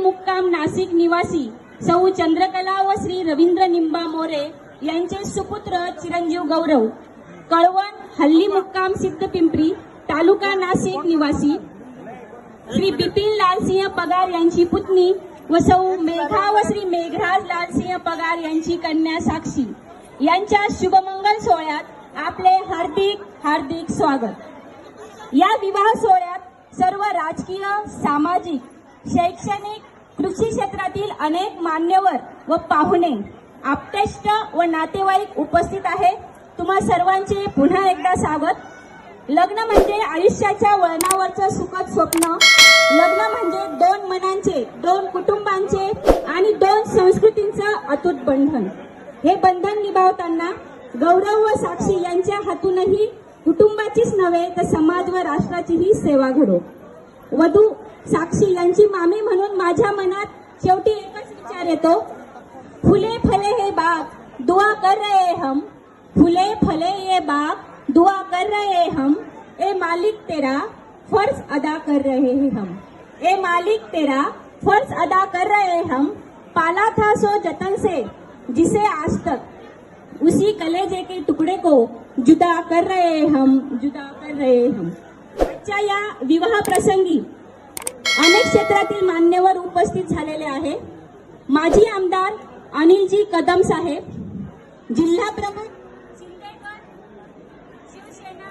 मुक्काम नाशिक निवासी सौ चंद्रकला व श्री रवींद्र निंबा मोरे यांचे सुपुत्र चिरंजीव गौरव, कळवण हल्ली मुक्काम सिद्धपिंपरी तालुका नाशिक निवासी श्री बिपिन लालसिंह पगार यांची पुतणी व सौ मेघा व श्री मेघराज लालसिंह पगार यांची कन्या साक्षी यांच्या शुभमंगल सोहळ्यात आपले हार्दिक हार्दिक स्वागत। या विवाह सोहळ्यात सर्व राजकीय, सामाजिक, शैक्षणिक, कृषी क्षेत्रातील अनेक मान्यवर व पाहुणे, आप्तेष्ट व नातेवाईक उपस्थित आहे। तुम्हा सर्वांचे पुन्हा एकदा स्वागत। लग्न म्हणजे आयुष्याच्या वळणावरचं सुखद स्वप्न। लग्न म्हणजे दोन मनांचे, दोन कुटुंबांचे आणि दोन संस्कृतींचं अतूट बंधन। हे बंधन निभावताना गौरव व साक्षी यांच्या हातूनही कुटुंबाचीच नव्हे तर समाज व राष्ट्राचीही सेवा घडो। वधू साक्षी यांची मामी म्हणून माझ्या मनात शेवटी एकच विचार येतो, फुले फले हे बाग दुआ कर रहे हम, फुले फले ये बाग दुआ कर रहे हम, ए मालिक तेरा फर्ज अदा कर रहे हैं हम, ए मालिक तेरा फर्ज अदा कर रहे हम, पाला था सो जतन से जिसे आज तक, उसी कलेजे के टुकड़े को जुदा कर रहे हम, जुदा कर रहे हम। आजच्या या विवाह प्रसंगी अनेक क्षेत्रातील मान्यवर उपस्थित झालेले आहे। माजी आमदार अनिलजी कदम साहेब, जिल्हा प्रमुख शिंदेगड शिवसेना